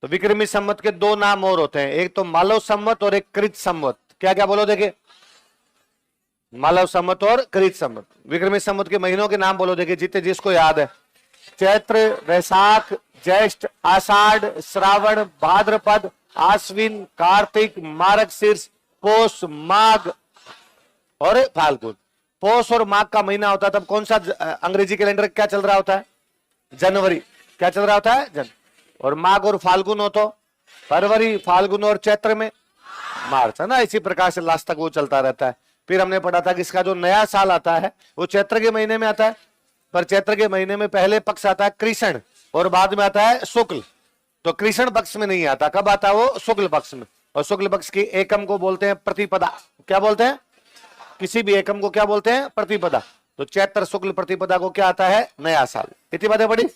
तो विक्रमी संवत के दो नाम और होते हैं, एक तो मालव संवत और एक कृत संवत। क्या क्या बोलो देखिए, मालव संवत और कृत संवत। विक्रमी संवत के महीनों के नाम बोलो देखिए, जितने जिसको याद है। चैत्र, वैशाख, ज्येष्ठ, आषाढ़, श्रावण, भाद्रपद, आश्विन, कार्तिक, मार्गशीर्ष, पौष, माघ और फाल्गुन। पौष और माघ का महीना होता है तब कौन सा अंग्रेजी कैलेंडर क्या चल रहा होता है? जनवरी। क्या चल रहा होता है? और माघ और फाल्गुन हो तो फरवरी, फाल्गुन और चैत्र में मार्च, है ना। इसी प्रकार से लास्ट तक वो चलता रहता है। फिर हमने पढ़ा था कि इसका जो नया साल आता है वो चैत्र के महीने में आता है, पर चैत्र के महीने में पहले पक्ष आता है कृष्ण और बाद में आता है शुक्ल। तो कृष्ण पक्ष में नहीं आता, कब आता है वो? शुक्ल पक्ष में। और शुक्ल पक्ष की एकम को बोलते हैं प्रतिपदा। क्या बोलते हैं? किसी भी एकम को क्या बोलते हैं? प्रतिपदा। तो चैत्र शुक्ल प्रतिपदा को क्या आता है? नया साल। इतनी बातें पढ़ी,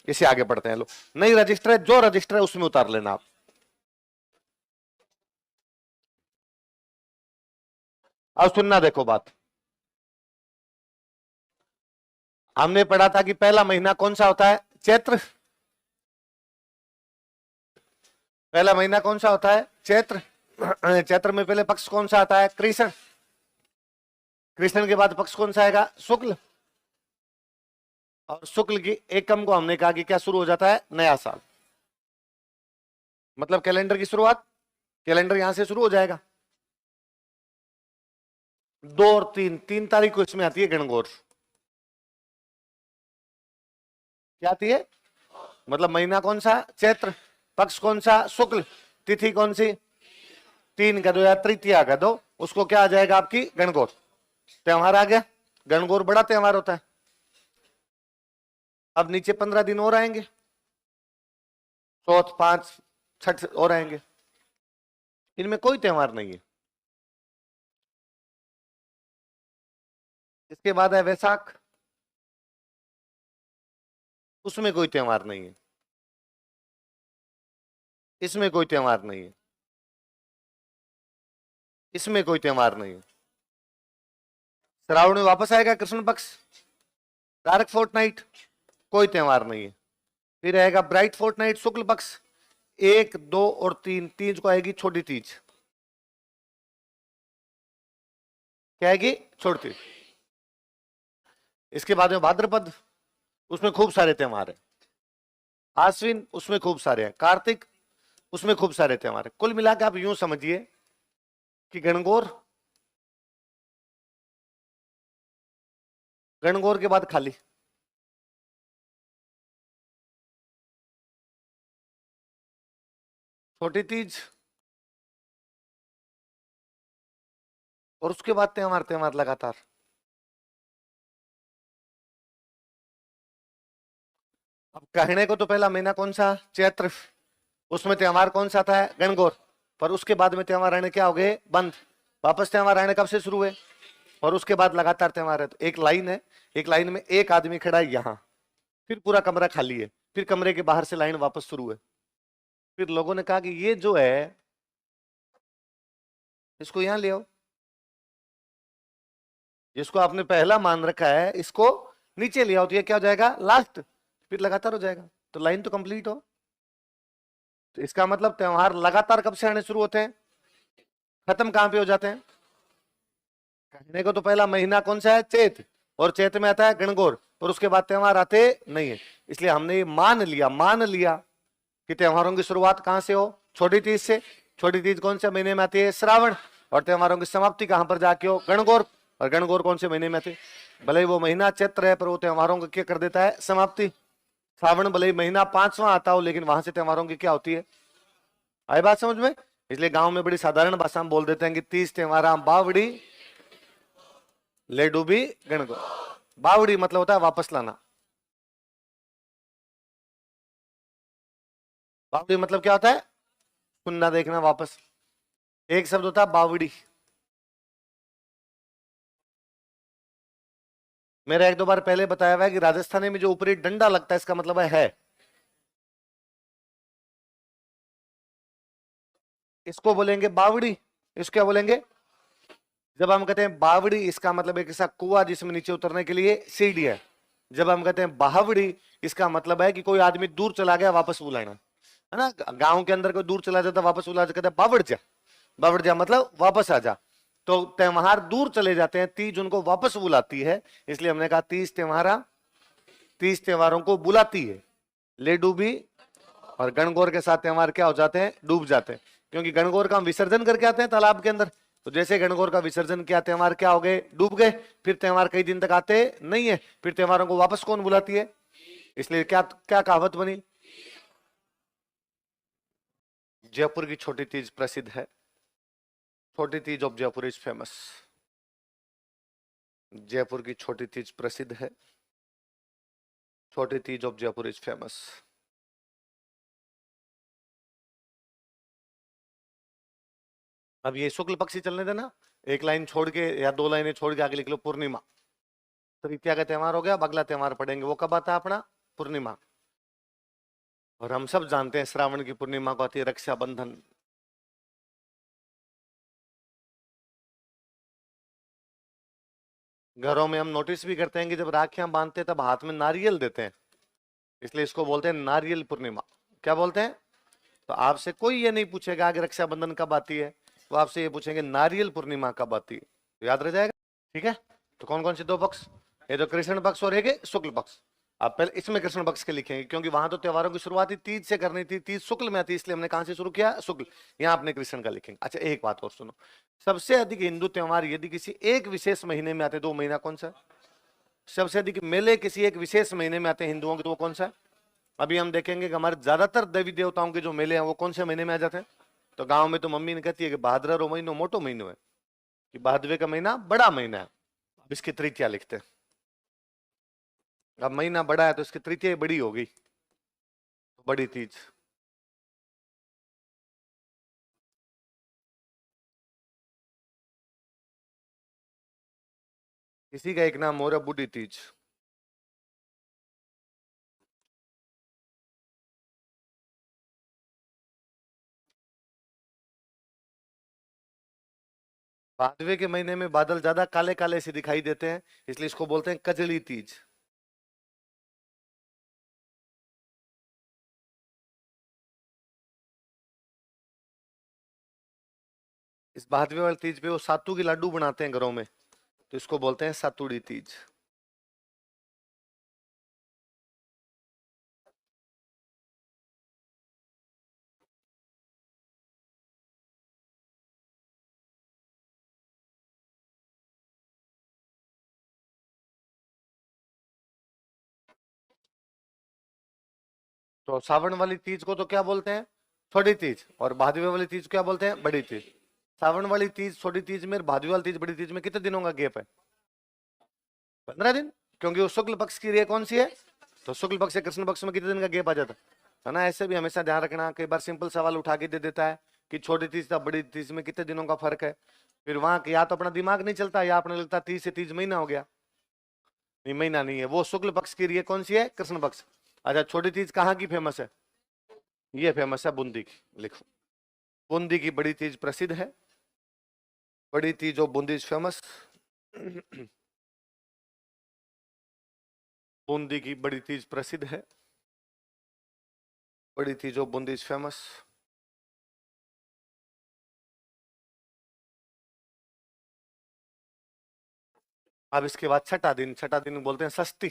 इसे आगे पढ़ते हैं। लो, नई रजिस्टर है, जो रजिस्टर है उसमें उतार लेना आप। अब सुनना, देखो बात। हमने पढ़ा था कि पहला महीना कौन सा होता है? चैत्र। पहला महीना कौन सा होता है? चैत्र। चैत्र में पहले पक्ष कौन सा आता है? कृष्ण। कृष्ण के बाद पक्ष कौन सा आएगा? शुक्ल। और शुक्ल की एकम को हमने कहा कि क्या शुरू हो जाता है? नया साल। मतलब कैलेंडर की शुरुआत, कैलेंडर यहां से शुरू हो जाएगा। 2 और 3 तारीख को इसमें आती है गणगौर। क्या आती है? मतलब महीना कौन सा? चैत्र। पक्ष कौन सा? शुक्ल। तिथि कौन सी? 3 का दो या तृतीया का दो, उसको क्या आ जाएगा? आपकी गणगौर। त्योहार आ गया। गणगौर बड़ा त्योहार होता है। अब नीचे 15 दिन और आएंगे, चौथ, 5, छठ और आएंगे। इनमें कोई त्योहार नहीं है। इसके बाद है वैशाख, उसमें कोई त्योहार नहीं है। इसमें कोई त्योहार नहीं है। इसमें कोई त्योहार नहीं है। श्रावण में वापस आएगा कृष्ण पक्ष, डार्क फोर्टनाइट, कोई त्योहार नहीं है। फिर आएगा ब्राइट फोर्टनाइट, शुक्ल पक्ष, 1, 2 और 3। 3 को आएगी छोटी तीज। क्या आएगी? छोटी। इसके बाद में भाद्रपद, उसमें खूब सारे त्योहार है। आश्विन, उसमें खूब सारे हैं। कार्तिक, उसमें खूब सारे त्योहार है। कुल मिलाकर आप यूं समझिए कि गणगौर, गणगौर के बाद खाली। छोटी तीज और उसके बाद त्योहार त्योहार लगातार। अब कहने को तो पहला महीना कौन सा? चैत्र। उसमें त्योहार कौन सा था? गणगौर। पर उसके बाद में त्योहार आने क्या हो गए? बंद। वापस त्योहार आने कब से शुरू हुए? और उसके बाद लगातार त्योहार है। तो एक लाइन है, एक लाइन में एक आदमी खड़ा है यहां, फिर पूरा कमरा खाली है, फिर कमरे के बाहर से लाइन वापस शुरू है। फिर लोगों ने कहा कि ये जो है इसको यहां ले आओ, जिसको आपने पहला मान रखा है इसको नीचे ले आओ, तो ये क्या हो जाएगा? लास्ट। फिर लगातार हो जाएगा, तो लाइन तो कंप्लीट हो। तो इसका मतलब त्योहार लगातार कब से आने शुरू होते हैं? खत्म कहां पे हो जाते हैं? कहने को तो पहला महीना कौन सा है? चैत। और चैत में आता है गणगौर, और उसके बाद त्योहार आते नहीं है। इसलिए हमने ये मान लिया कि त्योहारों की शुरुआत कहां से हो? छोटी तीज से। छोटी तीज कौन से महीने में आती है? श्रावण। और त्योहारों की समाप्ति कहां पर जाके हो? गणगौर। और गणगौर कौन से महीने में आती है? भले ही वो महीना चैत्र है, पर वो त्योहारों की क्या कर देता है? समाप्ति। श्रावण भले ही महीना 5वां आता हो, लेकिन वहां से त्योहारों की क्या होती है? आई बात समझ में? इसलिए गांव में बड़ी साधारण भाषा में बोल देते हैं कि तीज त्योहार बावड़ी ले डूबी गणगौर। बावड़ी मतलब होता है वापस लाना। बावड़ी मतलब क्या होता है? सुनना, देखना, वापस। एक शब्द होता है बावड़ी। मेरा 1-2 बार पहले बताया हुआ है कि राजस्थानी में जो ऊपरी डंडा लगता है इसका मतलब है। इसको बोलेंगे बावड़ी। इसको क्या बोलेंगे? जब हम कहते हैं बावड़ी, इसका मतलब एक ऐसा कुआं जिसमें नीचे उतरने के लिए सीढ़ी है। जब हम कहते हैं बावड़ी, इसका मतलब है कि कोई आदमी दूर चला गया, वापस बुलाना। है ना। गांव के अंदर कोई दूर चला जाता वापस बुला कहते बावड़ जा, बावड़ जा मतलब वापस आ जा। तो त्योहार दूर चले जाते हैं, तीज उनको वापस बुलाती है, इसलिए हमने कहा तीज तीज त्योहारों को बुलाती है। ले डूबी और गणगौर के साथ त्योहार क्या हो जाते हैं, डूब जाते हैं, क्योंकि गणगौर का हम विसर्जन करके आते हैं तालाब के अंदर। तो जैसे गणगौर का विसर्जन किया, त्योहार क्या हो गए, डूब गए। फिर त्योहार कई दिन तक आते नहीं है, फिर त्योहारों को वापस कौन बुलाती है। इसलिए क्या क्या कहावत बनी, जयपुर की छोटी तीज प्रसिद्ध है, छोटी Teej of Jaipur is famous. Jaipur की छोटी तीज प्रसिद्ध है, छोटी Teej of Jaipur is famous. अब ये शुक्ल पक्षी चलने देना, एक लाइन छोड़ के या दो लाइनें छोड़ के आगे लिख लो पूर्णिमा। तृतीया का त्योहार हो गया, अब अगला त्योहार पढ़ेंगे, वो कब आता है अपना, पूर्णिमा। और हम सब जानते हैं श्रावण की पूर्णिमा को आती है रक्षाबंधन। घरों में हम नोटिस भी करते हैं कि जब राखियां बांधते हैं तब हाथ में नारियल देते हैं, इसलिए इसको बोलते हैं नारियल पूर्णिमा। क्या बोलते हैं। तो आपसे कोई ये नहीं पूछेगा कि रक्षाबंधन कब आती है, तो आपसे ये पूछेंगे नारियल पूर्णिमा कब आती है, तो याद रह जाएगा। ठीक है, तो कौन कौन से दो पक्ष, ये तो कृष्ण पक्ष और एक शुक्ल पक्ष। आप पहले इसमें कृष्ण पक्ष के लिखेंगे, क्योंकि वहां तो त्योहारों की शुरुआत ही तीज से करनी थी, तीज शुक्ल में आती, इसलिए हमने कहां से शुरू किया, शुक्ल। यहाँ आपने कृष्ण का लिखेंगे। अच्छा एक बात और सुनो, सबसे अधिक हिंदू त्योहार यदि किसी एक विशेष महीने में आते, 2 महीना कौन सा। सबसे अधिक मेले किसी एक विशेष महीने में आते हैं हिंदुओं के, तो वो कौन सा है। अभी हम देखेंगे कि हमारे ज्यादातर देवी देवताओं के जो मेले हैं वो कौन से महीने में आ जाते हैं। तो गांव में तो मम्मी ने कहती है कि भाद्रो महीनो मोटो महीनो है, कि भादवे का महीना बड़ा महीना है। अब इसकी तृतीया लिखते हैं, अब महीना बड़ा है तो इसकी तृतीया बड़ी होगी, तो बड़ी तीज। इसी का एक नाम हो रहा बूढ़ी तीज। भादवे के महीने में बादल ज्यादा काले काले से दिखाई देते हैं, इसलिए इसको बोलते हैं कजली तीज। इस भादवे वाली तीज पे वो सातू के लड्डू बनाते हैं घरों में, तो इसको बोलते हैं सातुड़ी तीज। तो सावन वाली तीज को तो क्या बोलते हैं, छोटी तीज, और भादवे वाली तीज को क्या बोलते हैं, बड़ी तीज। सावन वाली तीज छोटी तीज में, भादवे वाली तीज बड़ी तीज में कितने दिनों का गैप है, 15 दिन, क्योंकि वो शुक्ल पक्ष की रे कौन सी है, तो शुक्ल पक्ष से कृष्ण पक्ष में कितने दिन का गैप आ जाता है ना। ऐसे भी हमेशा ध्यान रखना, कई बार सिंपल सवाल उठा के दे देता है कि छोटी तीज था बड़ी तीज में कितने दिनों का फर्क है, फिर वहां या तो अपना दिमाग नहीं चलता या अपने लगता 30 से 30 महीना हो गया। नहीं महीना नहीं है, वो शुक्ल पक्ष की रे कौन सी है, कृष्ण पक्ष। अच्छा छोटी तीज कहाँ की फेमस है, ये फेमस है बूंदी की, लिखो। बूंदी की बड़ी तीज प्रसिद्ध है, बड़ी Teej of Bundi is famous. Bundi की बड़ी तीज प्रसिद्ध है, बड़ी Teej of Bundi is famous. अब इसके बाद छठा दिन बोलते हैं षष्ठी।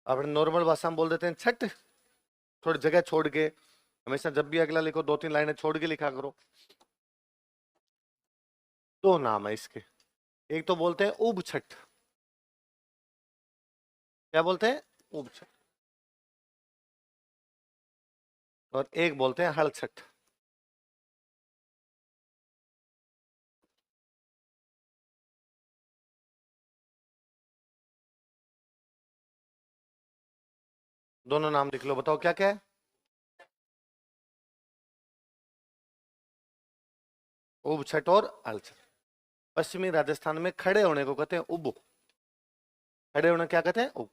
अपने नॉर्मल भाषा में बोल देते हैं छठ, थोड़ी जगह छोड़ के, हमेशा जब भी अगला लिखो 2-3 लाइनें छोड़ के लिखा करो। दो नाम है इसके, एक तो बोलते हैं उब छठ, क्या बोलते हैं, उब छठ, और एक बोलते हैं हल छठ। दोनों नाम लिख लो, बताओ क्या क्या है। उब छठ और हल छठ। पश्चिमी राजस्थान में खड़े होने को कहते हैं उब, खड़े होना क्या कहते हैं, उब।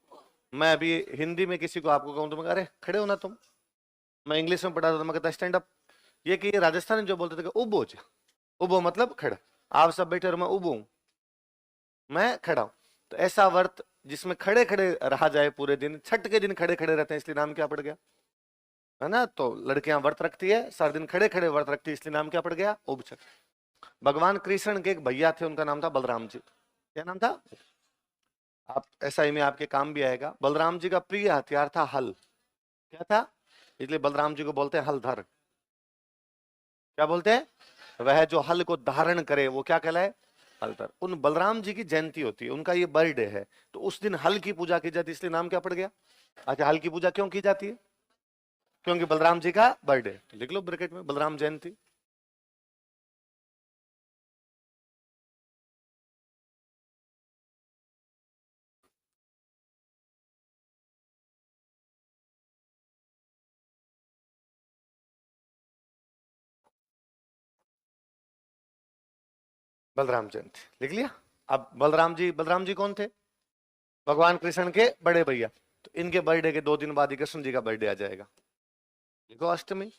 मैं अभी हिंदी में किसी को आपको कहूं तो मैं कह अरे खड़े होना तुम, मैं इंग्लिश में पढ़ा था तो मैं कहता स्टैंड अप। ये कि ये राजस्थानी जो बोलते थे कि उबो, उबो मतलब खड़ा। आप सब बैठे और मैं उबो हूं, मैं खड़ा हूं। तो ऐसा व्रत जिसमें खड़े खड़े रहा जाए पूरे दिन, छठ के दिन खड़े खड़े रहते हैं, इसलिए नाम क्या पड़ गया? है ना? तो लड़कियां व्रत रखती है, सारा दिन खड़े खड़े व्रत रखती है, इसलिए नाम क्या पड़ गया? उपचक। भगवान कृष्ण के एक भैया थे, उनका नाम था बलराम जी। क्या नाम था? आप ऐसा ही में आपके काम भी आएगा। बलराम जी का प्रिय हथियार था हल। क्या था? इसलिए बलराम जी को बोलते हैं हलधर। क्या बोलते हैं? वह जो हल को धारण करे वो क्या कहलाए? हलधर। उन बलराम जी की जयंती होती है, उनका ये बर्थडे है, तो उस दिन हल की पूजा की जाती है, इसलिए नाम क्या पड़ गया? अच्छा, हल की पूजा क्यों की जाती है? क्योंकि बलराम जी का बर्थडे। तो लिख लो ब्रैकेट में बलराम जयंती। बलराम जयंती लिख लिया। अब बलराम जी कौन थे? भगवान कृष्ण के बड़े भैया। तो इनके बर्थडे के 2 दिन बाद ही कृष्ण जी का बर्थडे आ जाएगा। लिखो अष्टमी।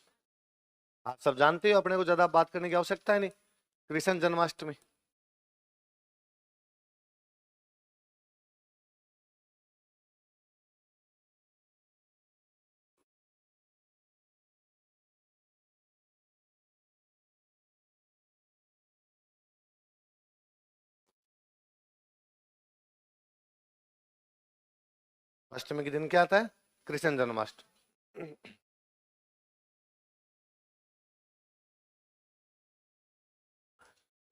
आप सब जानते हो, अपने को ज्यादा बात करने की आवश्यकता है नहीं। कृष्ण जन्माष्टमी। अष्टमी के दिन क्या आता है? कृष्ण जन्माष्टमी।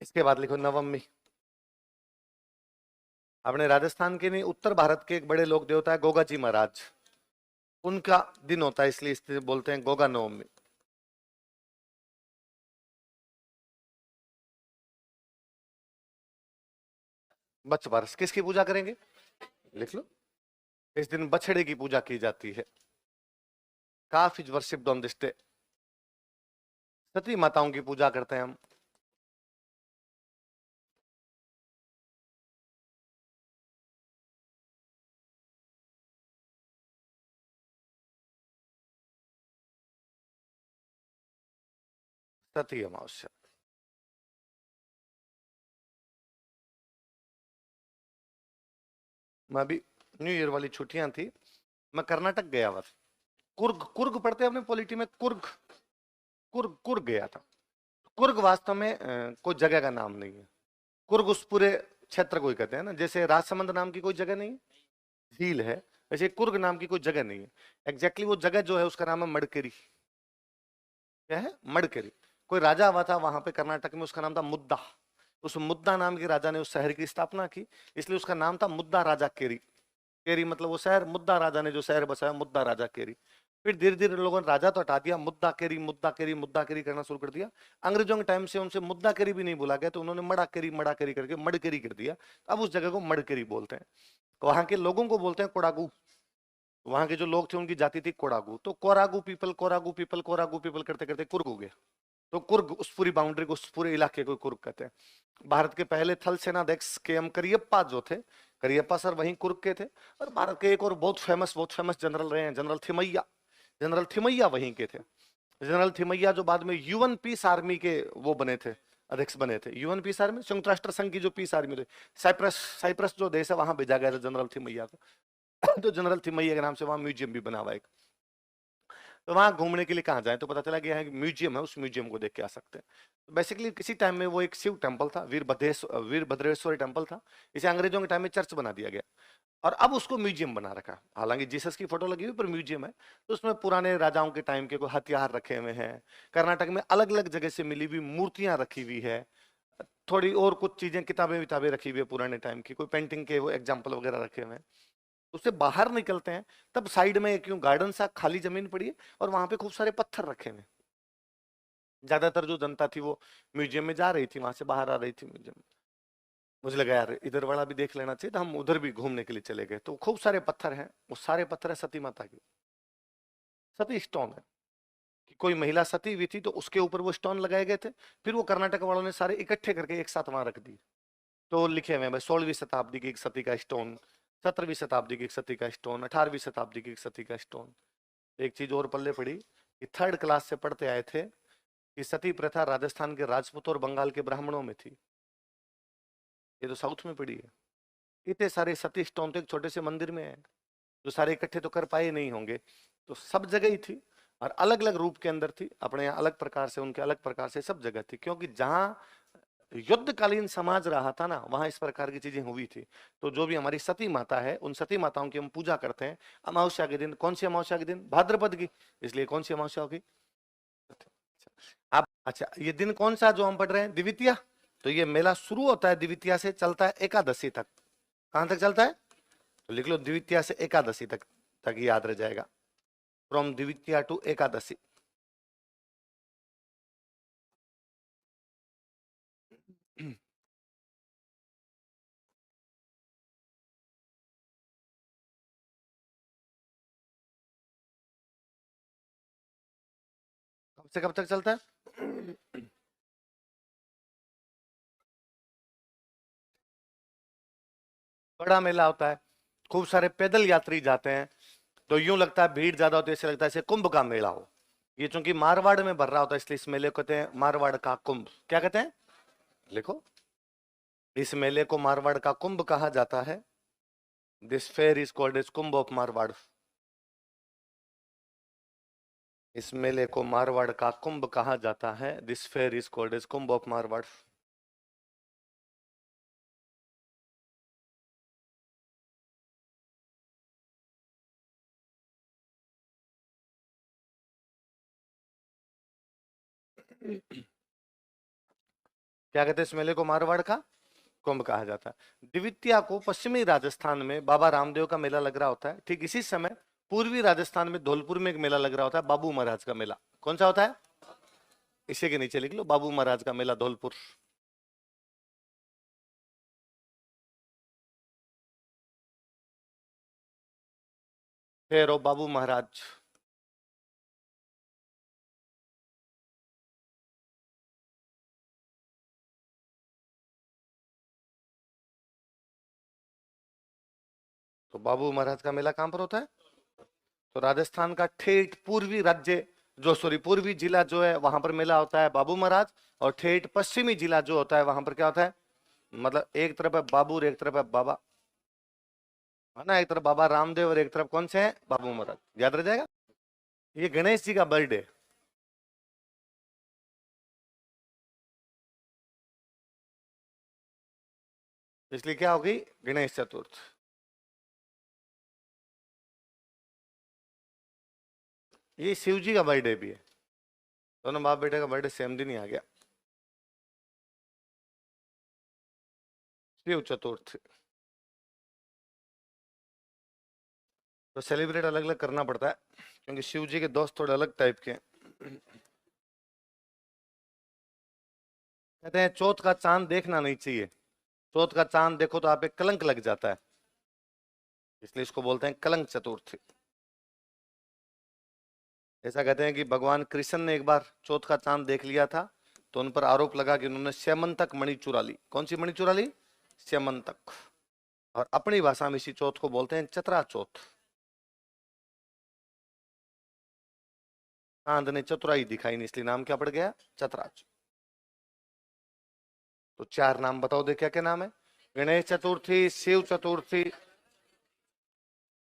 इसके बाद लिखो नवमी। अपने राजस्थान के नहीं, उत्तर भारत के एक बड़े लोक देवता है गोगा जी महाराज, उनका दिन होता है, इसलिए इसलिए बोलते हैं गोगा नवमी। बच्च बारस किसकी पूजा करेंगे? लिख लो। इस दिन बछड़े की पूजा की जाती है। Calf is worshipped on this day. सती माताओं की पूजा करते हैं हम। सती अमावस्या। मैं अभी न्यू ईयर वाली छुट्टियां थी, मैं कर्नाटक गया हुआ था। कुर्ग, कुर्ग पढ़ते हैं अपने पॉलिटी में, कुर्ग। कुर्ग कुर्ग गया था। कुर्ग वास्तव में कोई जगह का नाम नहीं है। कुर्ग उस पूरे क्षेत्र को ही कहते हैं ना, जैसे राजसमंद नाम की कोई जगह नहीं है, झील है, वैसे कुर्ग नाम की कोई जगह नहीं है। एग्जैक्टली वो जगह जो है उसका नाम है मड़केरी। क्या है? मड़केरी। कोई राजा हुआ था वहां पे कर्नाटक में, उसका नाम था मुद्दा। उस मुद्दा नाम के राजा ने उस शहर की स्थापना की, इसलिए उसका नाम था मुद्दा राजा केरी। केरी मतलब वो शहर, मुद्दा राजा ने जो शहर बसाया, मुद्दा राजा केरी। फिर धीरे धीरे लोगों ने राजा तो हटा दिया, मुद्दा केरी मुद्दा केरी मुद्दा केरी करना शुरू कर दिया। अंग्रेजों के टाइम से उनसे मुद्दा केरी भी नहीं बोला गया, तो उन्होंने मड़ा केरी करके मड़केरी कर दिया। अब उस जगह को मड़केरी बोलते हैं। वहां के लोगों को बोलते हैं कोडागू। वहां के जो लोग थे उनकी जाति थी कोडागू। तो कोरागू पीपल कोरागू पीपल कोरागू पीपल करते करते कुर्ग हो गया। तो कुर्ग उस पूरी बाउंड्री को, उस पूरे इलाके को कुर्ग कहते हैं। भारत के पहले थल सेनाध्यक्ष के एम करियप्पा जो थे, करियप्पा सर वहीं कुर्ग के थे। और भारत के एक और बहुत फेमस जनरल रहे हैं, जनरल थिमैया। जनरल थिमैया वहीं के थे। जनरल थिमैया जो बाद में यूएन पीस आर्मी के वो बने थे, अध्यक्ष बने थे। यूएन पीस आर्मी, संयुक्त राष्ट्र संघ की जो पीस आर्मी थी, साइप्रस, साइप्रस जो देश है वहां भेजा गया था जनरल थिमैया को। तो जनरल थिमैया के नाम से वहां म्यूजियम भी बना हुआ है। तो वहां घूमने के लिए कहाँ जाए, तो पता चला कि यहाँ एक म्यूजियम है, उस म्यूजियम को देख के आ सकते हैं। तो बेसिकली किसी टाइम में वो एक शिव टेम्पल था, वीरभद्रेश्वरी टेम्पल था। इसे अंग्रेजों के टाइम में चर्च बना दिया गया, और अब उसको म्यूजियम बना रखा। हालांकि जीसस की फोटो लगी हुई पर म्यूजियम है। तो उसमें पुराने राजाओं के टाइम के कोई हथियार रखे हुए हैं। कर्नाटक में अलग अलग जगह से मिली हुई मूर्तियां रखी हुई है। थोड़ी और कुछ चीजें, किताबें विताबें रखी हुई है पुराने टाइम की, कोई पेंटिंग के वो एग्जाम्पल वगैरह रखे हुए हैं। उससे बाहर निकलते हैं, तब साइड में क्यों गार्डन सा खाली जमीन पड़ी है, और वहां पे खूब सारे पत्थर रखे हुए। ज्यादातर जो जनता थी वो म्यूजियम में जा रही थी, वहां से बाहर आ रही थी म्यूजियम में। मुझे लगा यार इधर वाला भी देख लेना चाहिए, तो हम उधर भी घूमने के लिए चले गए। तो खूब सारे पत्थर हैं, वो सारे पत्थर है सती माता के। सती स्टोन है, कि कोई महिला सती हुई थी तो उसके ऊपर वो स्टोन लगाए गए थे। फिर वो कर्नाटक वालों ने सारे इकट्ठे करके एक साथ वहां रख दिए। तो लिखे हुए हैं 16वीं शताब्दी की एक सती का स्टोन, 17वीं शताब्दी की एक सती का स्टोन, 18वीं शताब्दी की एक सती का स्टोन। एक चीज और पल्ले पड़ी, कि थर्ड क्लास से पढ़ते आए थे कि सती प्रथा राजस्थान के राजपूतों और बंगाल के ब्राह्मणों में थी। ये तो साउथ में पड़ी है। इतने सारे सती स्टोन तो एक छोटे से मंदिर में है, जो सारे इकट्ठे तो कर पाए नहीं होंगे, तो सब जगह ही थी और अलग अलग रूप के अंदर थी, अपने यहाँ अलग प्रकार से, उनके अलग प्रकार से, सब जगह थी, क्योंकि जहां युद्धकालीन समाज रहा था ना, वहां इस प्रकार की चीजें हुई थी। तो जो भी हमारी सती माता है, उन सती माताओं की हम पूजा करते हैं अमावस्या के दिन। कौन सी अमावस्या के दिन? भाद्रपद की, इसलिए कौन सी अमावस्या होगी? आप अच्छा, ये दिन कौन सा जो हम पढ़ रहे हैं? द्वितीया। तो ये मेला शुरू होता है द्वितीया से, चलता है एकादशी तक। कहां तक चलता है? तो लिख लो द्वितीया से एकादशी तक, ताकि याद रह जाएगा। फ्रॉम द्वितीया टू एकादशी। कब से कब तक चलता है? बड़ा मेला होता है, खूब सारे पैदल यात्री जाते हैं, तो यूं लगता है भीड़ ज्यादा होती है, ऐसे लगता है जैसे कुंभ का मेला हो। ये चूंकि मारवाड़ में भर रहा होता है, इसलिए इस मेले को कहते हैं मारवाड़ का कुंभ। क्या कहते हैं? लिखो, इस मेले को मारवाड़ का कुंभ कहा जाता है। This fair is called as Kumbh of Marwar. इस मेले को मारवाड़ का कुंभ कहा जाता है। This fair is called as Kumbh of Marwar. क्या कहते हैं इस मेले को? मारवाड़ का कुंभ कहा जाता है। द्वितीया को पश्चिमी राजस्थान में बाबा रामदेव का मेला लग रहा होता है। ठीक इसी समय पूर्वी राजस्थान में धौलपुर में एक मेला लग रहा होता है, बाबू महाराज का मेला। कौन सा होता है? इसी के नीचे लिख लो, बाबू महाराज का मेला धौलपुर। फिर बाबू महाराज। तो बाबू महाराज का मेला कहां पर होता है? तो राजस्थान का ठेठ पूर्वी राज्य, जो सॉरी पूर्वी जिला जो है, वहां पर मेला होता है बाबू महाराज। और ठेठ पश्चिमी जिला जो होता है, वहां पर क्या होता है? मतलब एक तरफ है बाबू और एक तरफ है बाबा, है ना, एक तरफ बाबा रामदेव और एक तरफ कौन से है? बाबू महाराज। याद रह जाएगा। ये गणेश जी का बर्थडे, इसलिए क्या होगी? गणेश चतुर्थ। ये शिव जी का बर्थडे भी है। दोनों बाप बेटे का बर्थडे सेम दिन ही आ गया, शिव चतुर्थ। तो सेलिब्रेट अलग अलग करना पड़ता है, क्योंकि शिव जी के दोस्त थोड़े अलग टाइप के हैं। कहते हैं चौथ का चांद देखना नहीं चाहिए, चौथ का चांद देखो तो आप पे कलंक लग जाता है, इसलिए इसको बोलते हैं कलंक चतुर्थी। ऐसा कहते हैं कि भगवान कृष्ण ने एक बार चौथ का चांद देख लिया था, तो उन पर आरोप लगा कि उन्होंने स्यमंतक मणि चुरा ली। कौन सी मणि चुरा ली? स्यमंतक। और अपनी भाषा में इसी चौथ को बोलते हैं चतरा चौथ। चांद ने चतुराई दिखाई नहीं, इसलिए नाम क्या पड़ गया? चतरा चौथ। तो चार नाम बताओ दे, क्या क्या नाम है? गणेश चतुर्थी, शिव चतुर्थी,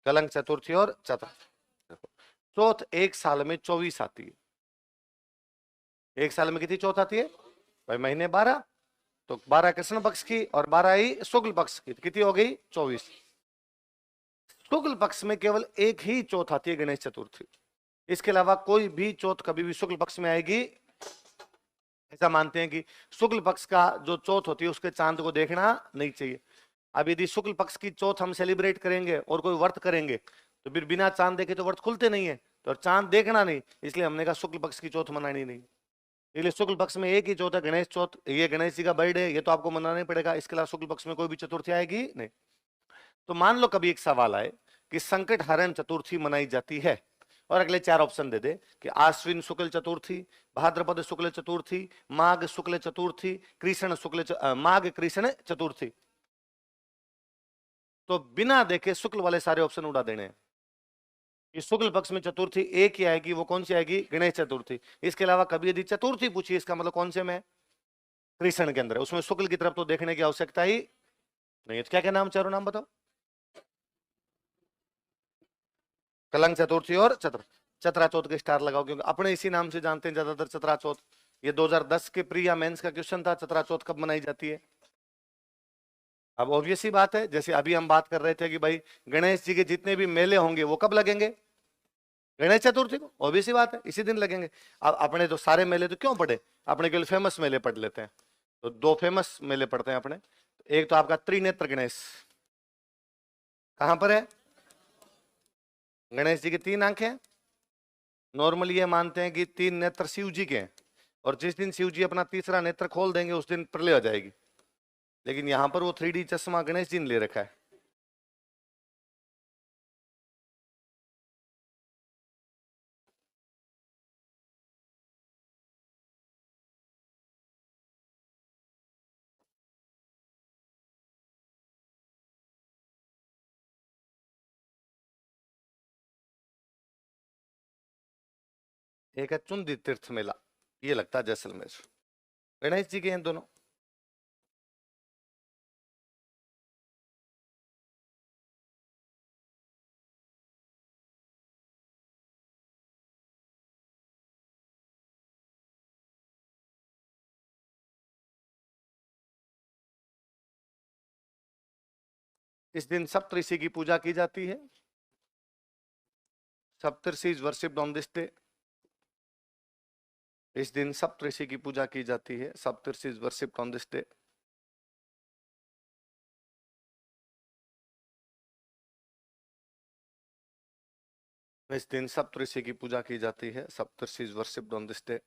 कलंक चतुर्थी और चतरा। चौथ एक साल में 24 आती है। एक साल में कितनी चौथ आती है भाई? महीने 12, तो 12 कृष्ण पक्ष की और 12 ही शुक्ल पक्ष की, तो कितनी हो गई? 24। शुक्ल पक्ष में केवल एक ही चौथ आती है, गणेश चतुर्थी। इसके अलावा कोई भी चौथ कभी भी शुक्ल पक्ष में आएगी, ऐसा मानते हैं कि शुक्ल पक्ष का जो चौथ होती है उसके चांद को देखना नहीं चाहिए। अब यदि शुक्ल पक्ष की चौथ हम सेलिब्रेट करेंगे और कोई व्रत करेंगे, तो फिर बिना चांद देखे तो व्रत खुलते नहीं है, तो चांद देखना नहीं, इसलिए हमने कहा शुक्ल पक्ष की चौथ मनानी नहीं। इसलिए शुक्ल पक्ष में एक ही चौथ है, गणेश चौथ। ये गणेश जी का बर्थडे, ये तो आपको मनाना ही पड़ेगा, इसके अलावा शुक्ल पक्ष में कोई भी चतुर्थी आएगी नहीं। तो मान लो कभी एक सवाल आए कि संकट हरण चतुर्थी मनाई जाती है, और अगले चार ऑप्शन दे दे कि आश्विन शुक्ल चतुर्थी, भाद्रपद शुक्ल चतुर्थी, माघ शुक्ल चतुर्थी, कृष्ण माघ कृष्ण चतुर्थी, तो बिना देखे शुक्ल वाले सारे ऑप्शन उड़ा देने हैं। कि शुक्ल पक्ष में चतुर्थी एक ही आएगी, वो कौन सी आएगी? गणेश चतुर्थी। इसके अलावा कभी यदि चतुर्थी पूछी, इसका मतलब कौन से में? कृष्ण के अंदर, उसमें शुक्ल की तरफ तो देखने की आवश्यकता ही नहीं, क्या क्या नाम, चारों नाम बताओ। कलंक, चतुर्थी और चतुर। चतरा चौथ के स्टार लगाओ, क्योंकि अपने इसी नाम से जानते हैं ज्यादातर, चतरा चौथ। ये 2010 के प्री या मेंस का क्वेश्चन था, चतरा चौथ कब मनाई जाती है। अब ऑब्वियस ही बात है, जैसे अभी हम बात कर रहे थे कि भाई गणेश जी के जितने भी मेले होंगे वो कब लगेंगे, गणेश चतुर्थी को, ऑब्वियस ही बात है, इसी दिन लगेंगे। अब अपने तो सारे मेले तो क्यों पढ़े, अपने केवल फेमस मेले पढ़ लेते हैं। तो दो फेमस मेले पढ़ते हैं अपने। एक तो आपका त्रिनेत्र गणेश, कहां पर है। गणेश जी की तीन आंखें, नॉर्मली ये मानते हैं कि तीन नेत्र शिव जी के हैं, और जिस दिन शिव जी अपना तीसरा नेत्र खोल देंगे उस दिन प्रलय हो जाएगी। लेकिन यहां पर वो 3D चश्मा गणेश जी ने ले रखा है। एक है चुंदी तीर्थ मेला, ये लगता है जैसलमेर, गणेश जी के हैं दोनों। इस दिन सप्तऋषि की पूजा की जाती है। Saptarishi is worshipped on this day. इस दिन सप्तऋषि की पूजा की जाती है, Saptarishi is worshipped on this day. इस दिन सप्तऋषि की पूजा की जाती है, Saptarishi is worshipped on this day.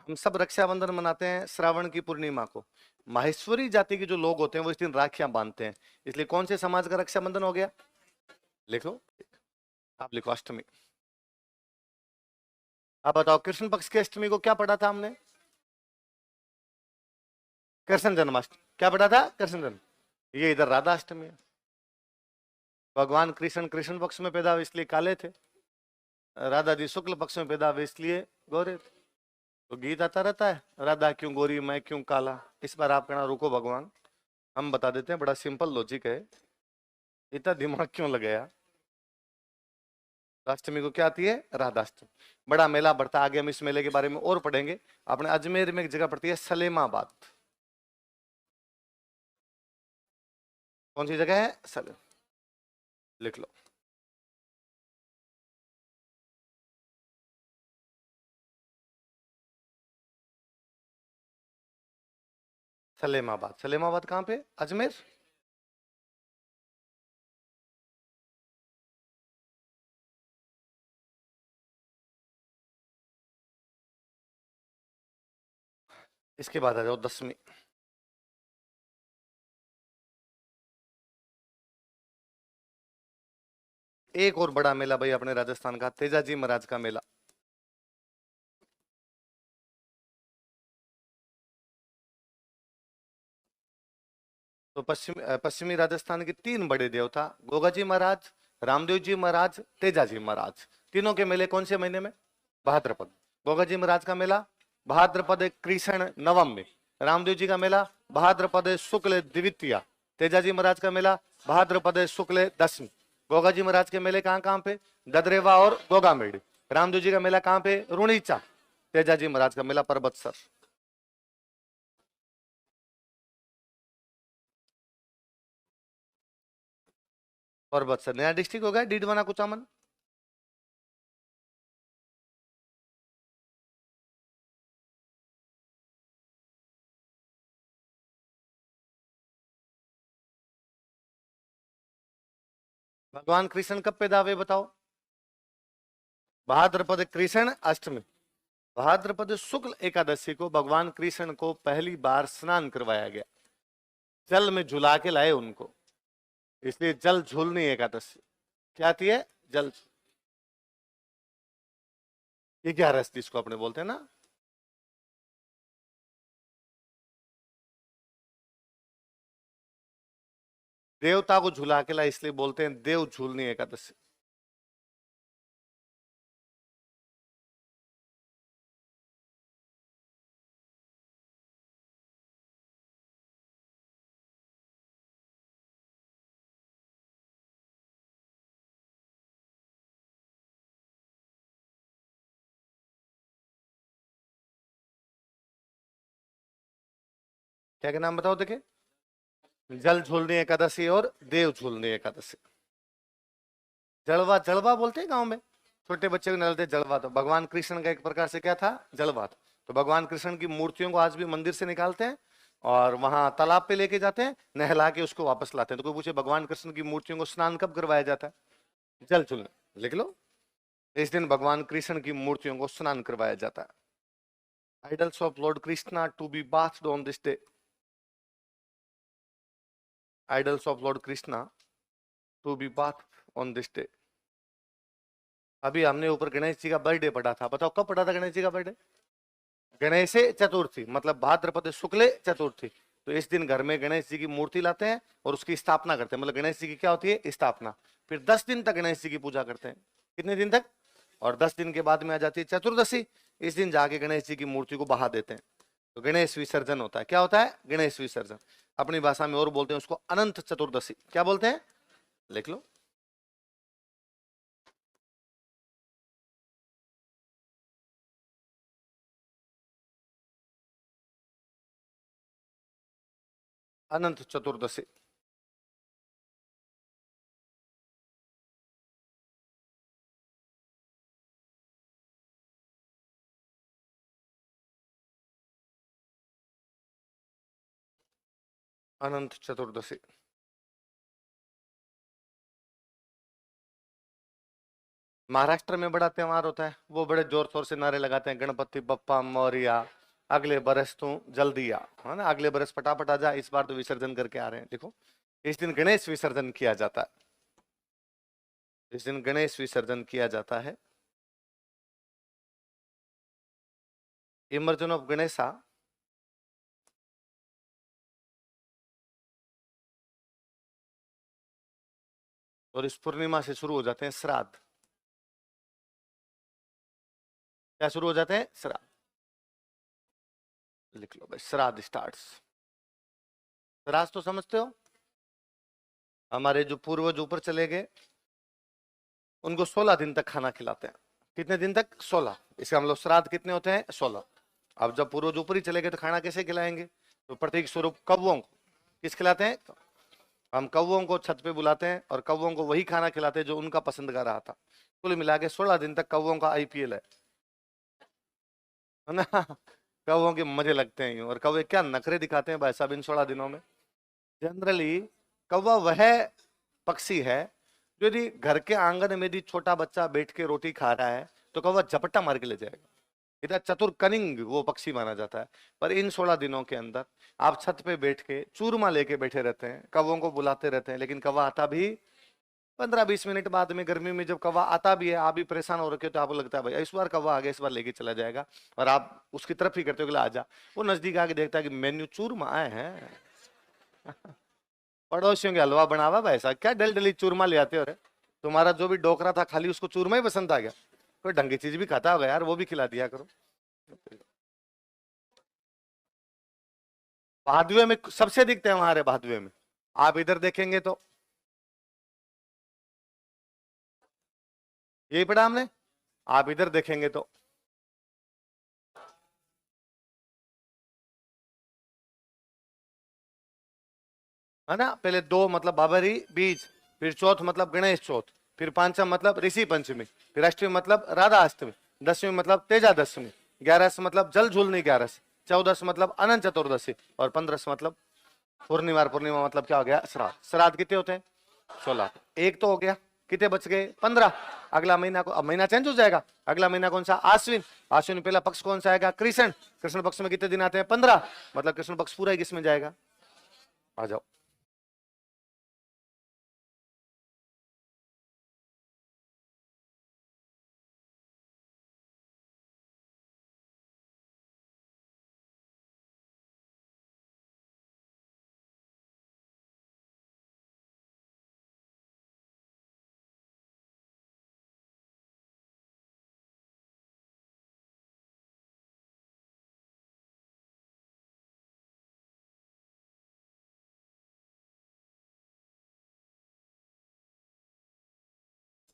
हम सब रक्षाबंधन मनाते हैं श्रावण की पूर्णिमा को। माहेश्वरी जाति के जो लोग होते हैं वो इस दिन राखियां बांधते हैं, इसलिए कौन से समाज का रक्षाबंधन हो गया, लिखो, आप लिखो अष्टमी। आप बताओ कृष्ण पक्ष की अष्टमी को क्या पढ़ा था हमने, कृष्ण जन्माष्टमी, क्या पढ़ा था, कृष्ण जन्म। ये इधर राधा अष्टमी है। भगवान कृष्ण कृष्ण पक्ष में पैदा हुए इसलिए काले थे, राधा जी शुक्ल पक्ष में पैदा हुए इसलिए गोरे थे। तो गीत आता रहता है, राधा क्यों गोरी मैं क्यों काला। इस बार आप कहना रुको भगवान, हम बता देते हैं, बड़ा सिंपल लॉजिक है, इतना दिमाग क्यों लगाया। अष्टमी को क्या आती है, राधाष्टमी। बड़ा मेला बढ़ता है, आगे हम इस मेले के बारे में और पढ़ेंगे। अपने अजमेर में एक जगह पड़ती है सलेमाबाद, कौन सी जगह है, सलेम, लिख लो। सलेमाबाद, सलेमाबाद कहाँ पे, अजमेर। इसके बाद आ जाओ 10वीं। एक और बड़ा मेला भाई अपने राजस्थान का, तेजाजी महाराज का मेला। तो पश्चिमी राजस्थान के तीन बड़े देवता, गोगा जी महाराज, रामदेव जी महाराज, तेजाजी महाराज, तीनों के मेले कौन से महीने में, भाद्रपद। गोगा जी महाराज का मेला भाद्रपद कृष्ण नवम में, रामदेव जी का मेला भाद्रपद शुक्ल द्वितीया, तेजाजी महाराज का मेला भाद्रपद शुक्ल दशमी। गोगा जी महाराज के मेले कहाँ कहाँ पे, ददरेवा और गोगामेड़ी। रामदेव जी का मेला कहाँ पे, रुणीचा। तेजाजी महाराज का मेला परबतसर। परबतसर नया डिस्ट्रिक्ट हो गया, डीडवाना कुचामन। भगवान कृष्ण कब पैदा हुए बताओ, भाद्रपद कृष्ण अष्टमी। भाद्रपद शुक्ल एकादशी को भगवान कृष्ण को पहली बार स्नान करवाया गया, जल में झुला के लाए उनको, इसलिए जल झूलनी एकादशी। क्या आती है, जल। ये 11 जिसको अपने बोलते हैं ना। देवता को झुला के लाए इसलिए बोलते हैं देव झूलनी एकादशी। क्या क्या नाम बताओ देखे? जल झूलनी एकादशी और देव झूलनी एकादशी। जलवा, जलवा बोलते हैं गांव में, छोटे बच्चे को नहलाते जलवा। तो भगवान कृष्ण का एक प्रकार से क्या था? जलवा था। तो भगवान कृष्ण की मूर्तियों को आज भी मंदिर से निकालते हैं और वहां तालाब पे लेके जाते हैं, नहला के उसको वापस लाते हैं। तो कोई पूछे भगवान कृष्ण की मूर्तियों को स्नान कब करवाया जाता है? जल झूलने, लिख लो। इस दिन भगवान कृष्ण की मूर्तियों को स्नान करवाया जाता है। Idols of lord Krishna to be bathed on this day. Idols of lord Krishna to be bathed on this day. अभी हमने ऊपर गणेश जी का बर्थडे पढ़ा था, बताओ कब पढ़ा था गणेश जी का बर्थडे? गणेश चतुर्थी, मतलब भाद्रपद शुक्ल चतुर्थी। तो इस दिन घर में गणेश जी की मूर्ति लाते हैं और उसकी स्थापना करते हैं। मतलब गणेश जी की क्या होती है? स्थापना। फिर 10 दिन तक गणेश जी की पूजा करते हैं। कितने दिन तक? और 10 दिन के बाद में आ जाती है चतुर्दशी। इस दिन जाके गणेश जी की मूर्ति को बहा देते हैं। तो गणेश विसर्जन होता है। क्या होता है? गणेश विसर्जन। अपनी भाषा में और बोलते हैं उसको अनंत चतुर्दशी। क्या बोलते हैं? लिख लो। अनंत चतुर्दशी। अनंत चतुर्दशी। महाराष्ट्र में बड़ा त्योहार होता है, वो बड़े जोर शोर से नारे लगाते हैं, गणपति बप्पा मौर्या, अगले बरस तू जल्दी आ, है ना, अगले बरस फटाफट आ जा, इस बार तो विसर्जन करके आ रहे हैं। देखो, इस दिन गणेश विसर्जन किया जाता है। इस दिन गणेश विसर्जन किया जाता है। Immersion of Ganesha. और इस पूर्णिमा से शुरू हो जाते हैं श्राद्ध। क्या शुरू हो जाते हैं? श्राद्ध। लिख लो भाई, श्राद्ध स्टार्ट्स। श्राद्ध तो समझते हो? हमारे जो पूर्वज ऊपर चले गए, उनको 16 दिन तक खाना खिलाते हैं। कितने दिन तक? 16। इसका मतलब श्राद्ध कितने होते हैं? 16। अब जब पूर्वज ऊपर ही चले गए तो खाना कैसे खिलाएंगे? तो प्रतीक स्वरूप कौवों को किस खिलाते हैं? हम कौवों को छत पे बुलाते हैं और कौवों को वही खाना खिलाते हैं जो उनका पसंद का रहा था। कुल मिला के 16 दिन तक कौवों का आईपीएल है ना। कौवों के मजे लगते हैं यूं, और कौवे क्या नखरे दिखाते हैं भाई साहब इन 16 दिनों में। जनरली कौवा वह पक्षी है जो यदि घर के आंगन में यदि छोटा बच्चा बैठ के रोटी खा रहा है तो कौवा झपट्टा मार के ले जाएगा। इतना चतुर कनिंग वो पक्षी माना जाता है। पर इन 16 दिनों के अंदर आप छत पे बैठ के चूरमा लेके बैठे रहते हैं, कौवों को बुलाते रहते हैं, लेकिन कौवा आता भी 15-20 मिनट बाद में। गर्मी में जब कौवा आता भी है, आप भी परेशान हो रखे हो, तो आपको लगता है भाई इस बार कौवा आ गया, इस बार लेके चला जाएगा, और आप उसकी तरफ ही करते हो कि आ जा। वो नजदीक आके देखता है कि मेन्यू चूरमा आए हैं। पड़ोसियों के हलवा बनावा भाई साहब, क्या डल डली चूरमा ले आते हो रे? तुम्हारा जो भी डोकरा था खाली उसको चूरमा ही पसंद आ गया? कोई ढंग की चीज भी खाता होगा यार, वो भी खिला दिया करो। भादवे में सबसे अधिक त्योहार है। भादवे में आप इधर देखेंगे तो यही पढ़ा हमने। आप इधर देखेंगे तो है ना, पहले दो मतलब बाबरी बीज, फिर चौथ मतलब गणेश चौथ, फिर पांचम मतलब ऋषि पंचमी, फिर अष्टमी मतलब राधा अष्टमी, दसवीं मतलब तेजा दशमी, 11 मतलब जल झूलनी 11, 14 मतलब अनंत चतुर्दशी, और 15 मतलब पूर्णिमा। पूर्णिमा मतलब क्या हो गया? श्राद्ध। श्राद्ध कितने होते हैं? 16। एक तो हो गया, कितने बच गए? 15। अगला महीना को, अब महीना चेंज हो जाएगा। अगला महीना कौन सा? आश्विन। आश्विन में पहला पक्ष कौन सा आएगा? कृष्ण। कृष्ण पक्ष में कितने दिन आते हैं? 15। मतलब कृष्ण पक्ष पूरा ही किस में जाएगा? आ जाओ।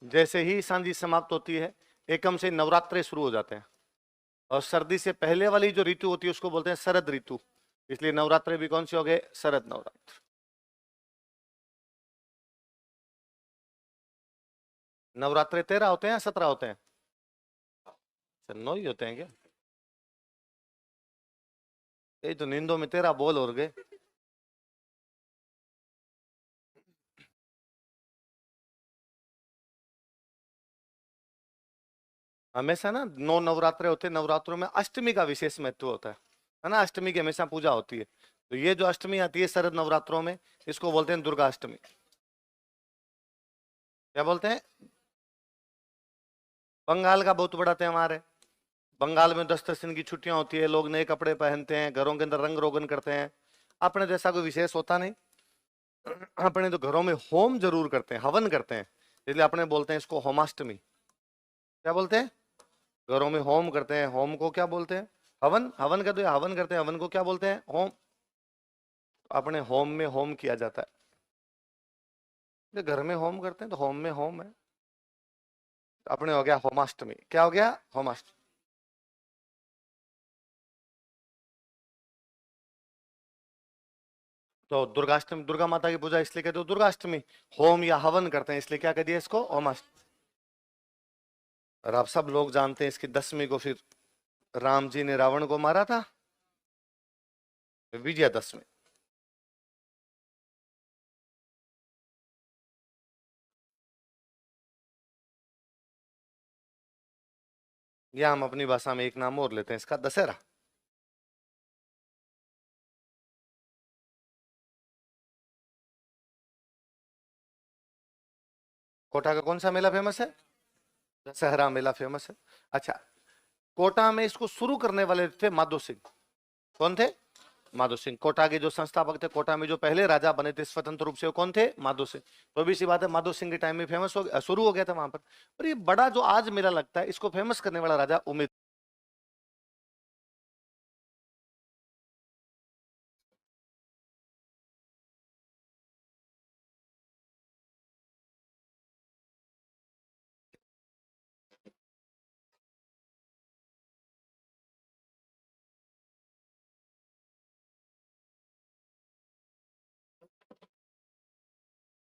जैसे ही सांझी समाप्त होती है, एकम से नवरात्रे शुरू हो जाते हैं। और सर्दी से पहले वाली जो ऋतु होती है उसको बोलते हैं शरद ऋतु। इसलिए नवरात्रि भी कौन से हो गए? शरद नवरात्र। नवरात्रे 13 होते हैं या 17 होते हैं? 9 ही होते हैं क्या? यही तो नींदों में 13 बोल हो गए। हमेशा ना 9 नवरात्रे होते हैं, नवरात्रों में अष्टमी का विशेष महत्व होता है ना? अष्टमी की हमेशा पूजा होती है। तो ये जो अष्टमी आती है शरद नवरात्रों में, इसको बोलते हैं दुर्गा अष्टमी। क्या बोलते हैं? बंगाल का बहुत बड़ा त्योहार है। बंगाल में 10-10 दिन की छुट्टियां होती है, लोग नए कपड़े पहनते हैं, घरों के अंदर रंग रोगन करते हैं। अपने जैसा कोई विशेष होता नहीं। अपने तो घरों में होम जरूर करते हैं, हवन करते हैं, इसलिए अपने बोलते हैं इसको होमाष्टमी। क्या बोलते हैं? घरों में होम करते हैं, होम को क्या बोलते हैं? हवन। हवन का तो हवन करते हैं, हवन को क्या बोलते हैं? होम। अपने होम में होम किया जाता है। जो घर में होम करते हैं तो होम में होम है। अपने हो गया होमाष्टमी। क्या हो गया? होमाष्टमी। तो दुर्गाष्टमी, दुर्गा माता की पूजा इसलिए कहते हो दुर्गाष्टमी। होम या हवन करते हैं इसलिए क्या कह दिया इसको? होमाष्टमी। और आप सब लोग जानते हैं इसकी 10वीं को फिर राम जी ने रावण को मारा था, विजयादशमी। या हम अपनी भाषा में एक नाम और लेते हैं इसका, दशहरा। कोटा का कौन सा मेला फेमस है? दशहरा मेला फेमस है। अच्छा, कोटा में इसको शुरू करने वाले थे माधो सिंह। कौन थे? माधो सिंह। कोटा के जो संस्थापक थे, कोटा में जो पहले राजा बने थे स्वतंत्र रूप से, वो कौन थे? माधो सिंह। तो भी सी बात है, माधो सिंह के टाइम में फेमस हो गया, शुरू हो गया था वहां पर। और ये बड़ा जो आज मेला लगता है, इसको फेमस करने वाला राजा उमेद।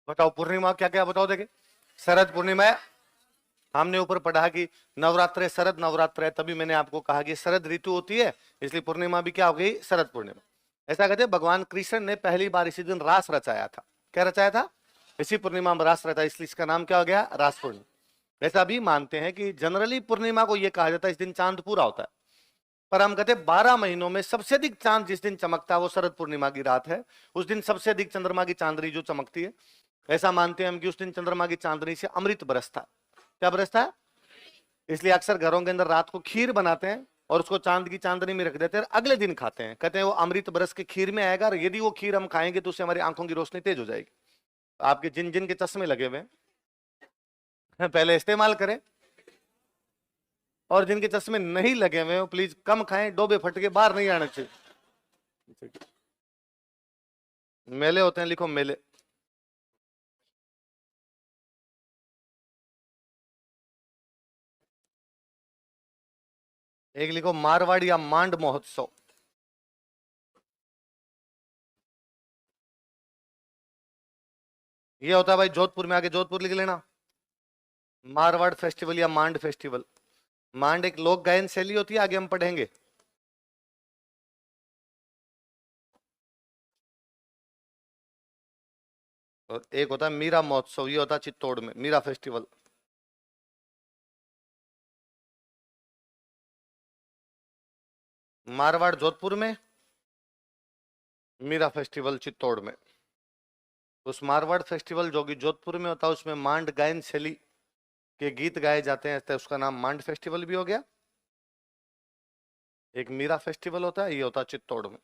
बताओ पूर्णिमा क्या क्या बताओ देखे। शरद पूर्णिमा है। हमने ऊपर पढ़ा कि नवरात्र शरद नवरात्र है, तभी मैंने आपको कहा कि शरद ऋतु होती है, इसलिए पूर्णिमा भी क्या हो गई? शरद पूर्णिमा। ऐसा कहते हैं भगवान कृष्ण ने पहली बार इसी दिन रास रचाया था। क्या रचाया था? इसी पूर्णिमा में रास रचा, इसलिए इसका नाम क्या हो गया? रास पूर्णिमा। ऐसा भी मानते हैं कि जनरली पूर्णिमा को यह कहा जाता है इस दिन चांद पूरा होता है, पर हम कहते हैं 12 महीनों में सबसे अधिक चांद जिस दिन चमकता है वो शरद पूर्णिमा की रात है। उस दिन सबसे अधिक चंद्रमा की चांदनी जो चमकती है। ऐसा मानते हैं हम कि उस दिन चंद्रमा की चांदनी से अमृत बरसता है। क्या बरसता है? इसलिए अक्सर घरों के अंदर रात को खीर बनाते हैं और उसको चांद की चांदनी में रख देते हैं, अगले दिन खाते हैं। कहते हैं वो अमृत बरस के खीर में आएगा, और यदि वो खीर हम खाएंगे तो उससे हमारी आंखों की रोशनी तेज हो जाएगी। आपके जिन जिन के चश्मे लगे हुए हैं पहले इस्तेमाल करें, और जिनके चश्मे नहीं लगे हुए हैं प्लीज कम खाएं, डोबे फट के बाहर नहीं आने चाहिए। मेले होते हैं, लिखो मेले। एक लिखो मारवाड़ या मांड महोत्सव। ये होता है भाई जोधपुर में, आके जोधपुर लिख लेना। मारवाड़ फेस्टिवल या मांड फेस्टिवल। मांड एक लोक गायन शैली होती है, आगे हम पढ़ेंगे। और एक होता है मीरा महोत्सव, ये होता है चित्तौड़ में, मीरा फेस्टिवल। मारवाड़ जोधपुर में, मीरा फेस्टिवल चित्तौड़ में। उस मारवाड़ फेस्टिवल जो कि जोधपुर में होता है, उसमें मांड गायन शैली के गीत गाए जाते हैं, तो उसका नाम मांड फेस्टिवल भी हो गया। एक मीरा फेस्टिवल होता है, ये होता है चित्तौड़ में।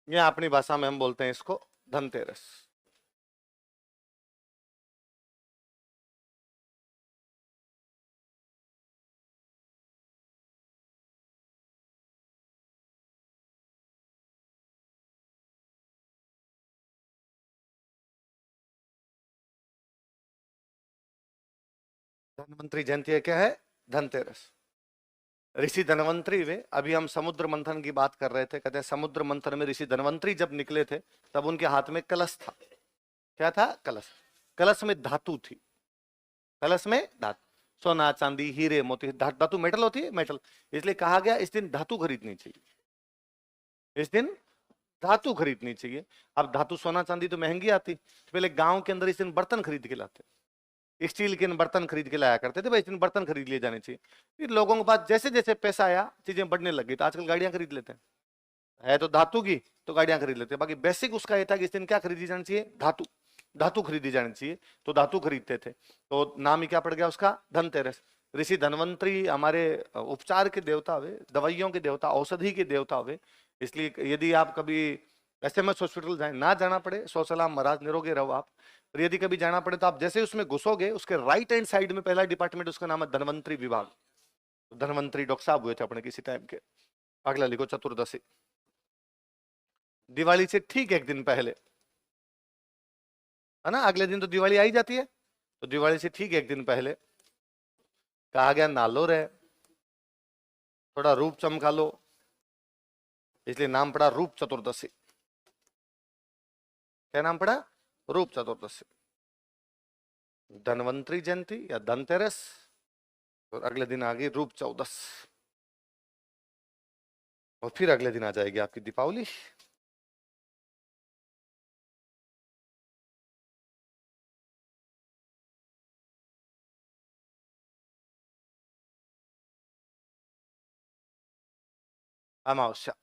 ये अपनी भाषा में हम बोलते हैं इसको धनतेरस। धनवंतरी जयंती है, क्या है? धनतेरस। ऋषि धन्वंतरी वे, अभी हम समुद्र मंथन की बात कर रहे थे, कहते हैं समुद्र मंथन में ऋषि धन्वंतरी जब निकले थे तब उनके हाथ में कलश था। क्या था? कलश। कलश में धातु थी, कलश में धातु, सोना चांदी हीरे मोती, धातु मेटल होती है, मेटल। इसलिए कहा गया इस दिन धातु खरीदनी चाहिए, इस दिन धातु खरीदनी चाहिए। अब धातु सोना चांदी तो महंगी आती, पहले गांव के अंदर इस दिन बर्तन खरीद के लाते, स्टील के बर्तन खरीद के लाया करते थे, भाई इस दिन बर्तन खरीद लिए जाने चाहिए। फिर लोगों के पास जैसे जैसे पैसा आया चीजें बढ़ने लग गई, तो आजकल गाड़ियां खरीद लेते हैं, है तो धातु की तो गाड़ियां खरीद लेते हैं। बाकी बेसिक उसका ये था कि इस दिन क्या खरीदी जानी चाहिए? धातु, धातु खरीदी जानी चाहिए, तो धातु खरीदते थे। तो नाम ही क्या पड़ गया उसका? धनतेरस। ऋषि धन्वंतरी हमारे उपचार के देवता हुए, दवाइयों के देवता, औषधि के देवता हुए। इसलिए यदि आप कभी एसएमएस हॉस्पिटल जाए, ना जाना पड़े, सौ सलाम महाराज, निरोगे रहो आप। और यदि कभी जाना पड़े तो आप जैसे उसमें घुसोगे, उसके राइट हैंड साइड में पहला डिपार्टमेंट, उसका नाम है धन्वंतरी विभाग। धन्वंतरी डॉक्टर साहब हुए थे अपने किसी टाइम के। अगला लिखो, चतुर्दशी। दिवाली से ठीक एक दिन पहले, है ना, अगले दिन तो दिवाली आई जाती है, तो दिवाली से ठीक एक दिन पहले कहा गया नालो रहे, थोड़ा रूप चमका लो, इसलिए नाम पड़ा रूप चतुर्दशी। क्या नाम पड़ा? रूप चतुर्दशी। धनवंतरी जयंती या धनतेरस, और अगले दिन आ गई रूप चौदस, और फिर अगले दिन आ जाएगी आपकी दीपावली। अमावस्या।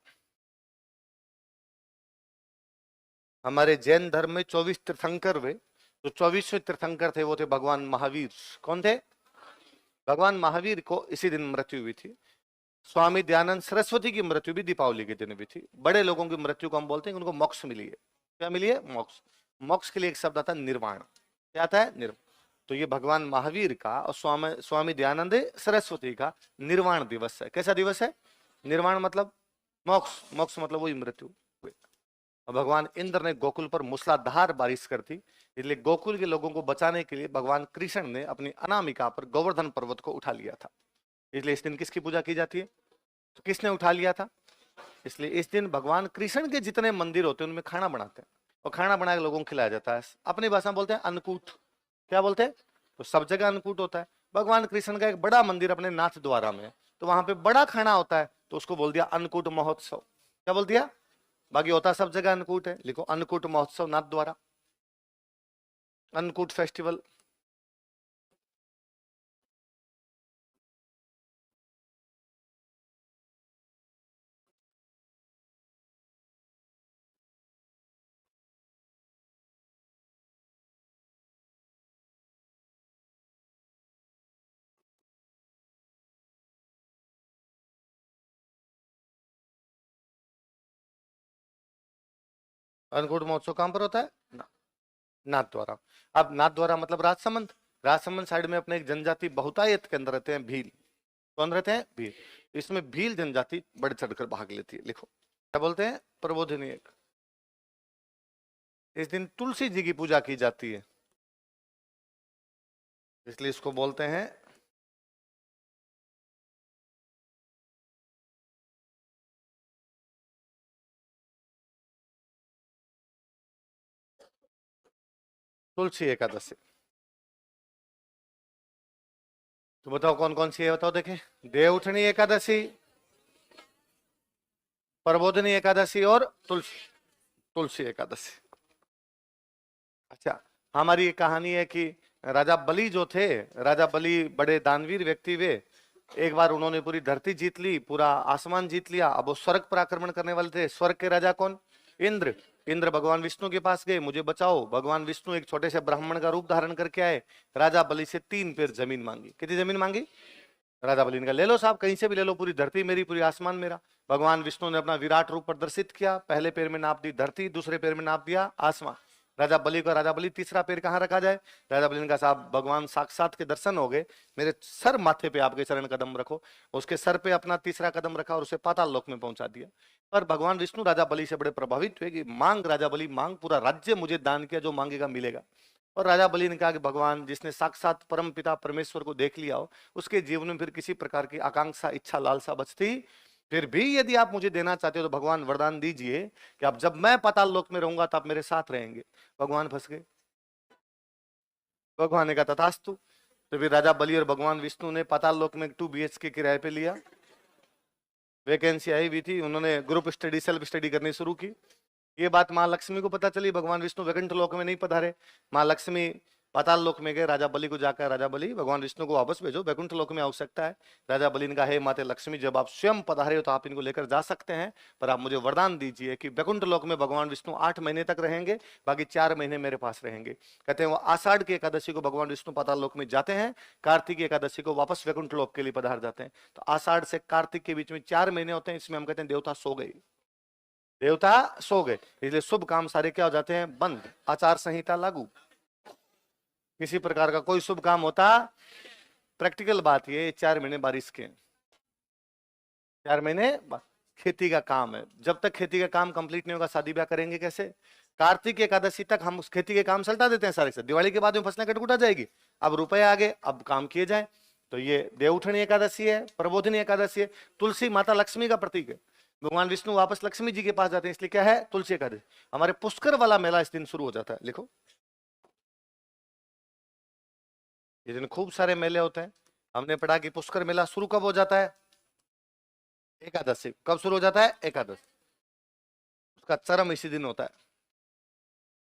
हमारे जैन धर्म में 24 तीर्थंकर हुए, जो 24वें तीर्थंकर थे वो थे भगवान महावीर। कौन थे? भगवान महावीर को इसी दिन मृत्यु हुई थी। स्वामी दयानंद सरस्वती की मृत्यु भी दीपावली के दिन हुई थी। बड़े लोगों की मृत्यु को हम बोलते हैं उनको मोक्ष मिली है। क्या मिली है? मोक्ष। मोक्ष के लिए एक शब्द आता है निर्वाण। क्या आता है? निर्वाण। तो ये भगवान महावीर का और स्वामी दयानंद सरस्वती का निर्वाण दिवस है। कैसा दिवस है? निर्वाण मतलब मोक्ष, मोक्ष मतलब वही मृत्यु। और भगवान इंद्र ने गोकुल पर मूसलाधार बारिश कर दी, इसलिए गोकुल के लोगों को बचाने के लिए भगवान कृष्ण ने अपनी अनामिका पर गोवर्धन पर्वत को उठा लिया था। इसलिए इस दिन किसकी पूजा की जाती है? तो किसने उठा लिया था? इसलिए इस दिन भगवान कृष्ण के जितने मंदिर होते हैं उनमें खाना बनाते हैं, और खाना बना के लोगों को खिलाया जाता है। अपनी भाषा में बोलते हैं अन्नकूट। क्या बोलते हैं? तो सब जगह अन्नकूट होता है। भगवान कृष्ण का एक बड़ा मंदिर अपने नाथ द्वारा में, तो वहां पे बड़ा खाना होता है, तो उसको बोल दिया अन्नकूट महोत्सव। क्या बोल दिया? बाकी होता सब जगह अन्नकूट है, लिखो अन्नकूट महोत्सव नाथ द्वारा, अन्नकूट फेस्टिवल। अन्नकूट महोत्सव कहां पर होता है? नाथ द्वारा। अब नाथ द्वारा मतलब राजसमंद। राजसमंद साइड में अपने एक जनजाति बहुतायत के अंदर रहते हैं भील। कौन रहते हैं? भील। इसमें भील जनजाति बढ़ चढ़कर भाग लेती है। लिखो क्या बोलते हैं? प्रबोधिनी। एक इस दिन तुलसी जी की पूजा की जाती है, इसलिए इसको बोलते हैं तुलसी एकादशी। तो बताओ कौन कौन सी है? बताओ देखें। देवउठनी एकादशी, प्रबोधिनी एकादशी और तुलसी, तुलसी एकादशी। अच्छा, हमारी ये कहानी है कि राजा बलि जो थे, राजा बलि बड़े दानवीर व्यक्ति वे। एक बार उन्होंने पूरी धरती जीत ली, पूरा आसमान जीत लिया। अब वो स्वर्ग पर आक्रमण करने वाले थे। स्वर्ग के राजा कौन? इंद्र। इंद्र भगवान विष्णु के पास गए, मुझे बचाओ। भगवान विष्णु एक छोटे से ब्राह्मण का रूप धारण करके आए, राजा बलि से 3 पेर जमीन मांगी। कितनी जमीन मांगी? राजा बलि ने कहा ले लो साहब, कहीं से भी ले लो, पूरी धरती मेरी, पूरी आसमान मेरा। भगवान विष्णु ने अपना विराट रूप प्रदर्शित किया। पहले पैर में नाप दी धरती, दूसरे पैर में नाप दिया आसमान। राजा बलि को, राजा बलि तीसरा पैर कहाँ रखा जाए? राजा बलि ने कहा साहब भगवान साक्षात के दर्शन हो गए, मेरे सर माथे पे आपके चरण कदम रखो। उसके सर पे अपना तीसरा कदम रखा और उसे पाताल लोक में पहुंचा दिया। पर भगवान विष्णु राजा बलि से बड़े प्रभावित हुए कि मांग राजा बलि मांग, पूरा राज्य मुझे दान किया, जो मांगेगा मिलेगा। और राजा बलि ने कहा कि भगवान, जिसने साक्षात परम पिता परमेश्वर को देख लिया हो, उसके जीवन में फिर किसी प्रकार की आकांक्षा, इच्छा, लालसा बचती फिर भी यदि आप मुझे देना चाहते हो तो भगवान वरदान दीजिए कि अब जब मैं पाताल लोक में रहूंगा तो आप मेरे साथ रहेंगे। भगवान फंस गए। भगवान ने कहा तथास्तु। तो फिर राजा बलि और भगवान विष्णु ने पाताल लोक में 2 BHK किराए पे लिया। वैकेंसी आई हुई थी, उन्होंने ग्रुप स्टडी, सेल्फ स्टडी करनी शुरू की। ये बात माँ लक्ष्मी को पता चली। भगवान विष्णु वैकुंठ लोक में नहीं पधारे, माँ लक्ष्मी पाताल लोक में गए। राजा बलि को जाकर, राजा बलि, भगवान विष्णु को वापस भेजो, वैकुंठ लोक में आवश्यकता है। राजा बलि ने कहा, हे माते लक्ष्मी, जब आप स्वयं पधारे हो तो आप इनको लेकर जा सकते हैं, पर आप मुझे वरदान दीजिए कि वैकुंठ लोक में भगवान विष्णु 8 महीने तक रहेंगे, बाकी 4 महीने मेरे पास रहेंगे। कहते हैं वो आषाढ़ की एकादशी को भगवान विष्णु पाताल लोक में जाते हैं, कार्तिक एकादशी को वापस वैकुंठ लोक के लिए पधार जाते हैं। तो आषाढ़ से कार्तिक के बीच में 4 महीने होते हैं। इसमें हम कहते हैं देवता सो गई, देवता सो गए, इसलिए शुभ काम सारे क्या हो जाते हैं, बंद, आचार संहिता लागू। किसी प्रकार का कोई शुभ काम होता, प्रैक्टिकल बात ये 4 महीने बारिश के, 4 महीने खेती का काम है। जब तक खेती का काम कंप्लीट नहीं होगा शादी ब्याह करेंगे कैसे? कार्तिक एकादशी तक हम उस खेती के काम सल्टा देते हैं सारे से, दिवाली के बाद में फसलें कटकुटा जाएगी, अब रुपए आ गए, अब काम किए जाए। तो ये देवउठनी एकादशी है, प्रबोधिनी एकादशी है। तुलसी माता लक्ष्मी का प्रतीक है। भगवान विष्णु वापस लक्ष्मी जी के पास जाते हैं, इसलिए क्या है, तुलसी एकादशी। हमारे पुष्कर वाला मेला इस दिन शुरू हो जाता है, लिखो। इस दिन खूब सारे मेले होते हैं। हमने पढ़ा कि पुष्कर मेला शुरू कब हो जाता है, एकादशी। कब शुरू हो जाता है, एकादशी। उसका चरम इसी दिन होता है।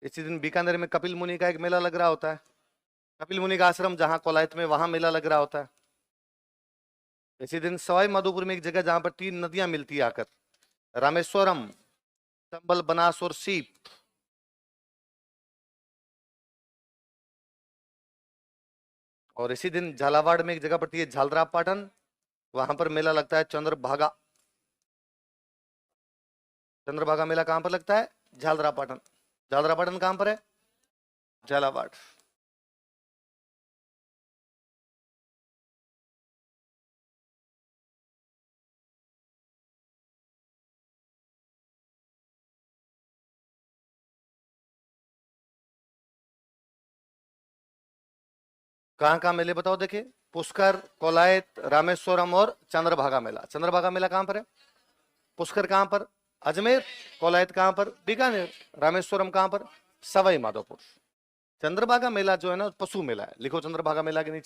इसी दिन बीकानेर में कपिल मुनि का एक मेला लग रहा होता है। कपिल मुनि का आश्रम जहां कोलायत में, वहां मेला लग रहा होता है। इसी दिन सवाई माधोपुर में एक जगह जहां पर 3 नदियां मिलती है आकर, रामेश्वरम, चंबल, बनास और सीप। और इसी दिन झालावाड़ में एक जगह पड़ती है झालरा पाटन, वहां पर मेला लगता है चंद्रभागा। चंद्रभागा मेला कहां पर लगता है, झालरा पाटन। झालरा पाटन कहां पर है, झालावाड़। कहाँ कहाँ मेले बताओ, देखिए, पुष्कर, कोलायत, रामेश्वरम और चंद्रभागा मेला। चंद्रभागा मेला कहां पर है, पुष्कर कहां पर, अजमेर। कोलायत कहां पर, बीकानेर। रामेश्वरम कहां पर, सवाई माधोपुर। चंद्रभागा मेला जो है ना पशु मेला है, लिखो चंद्रभागा मेला के नीचे।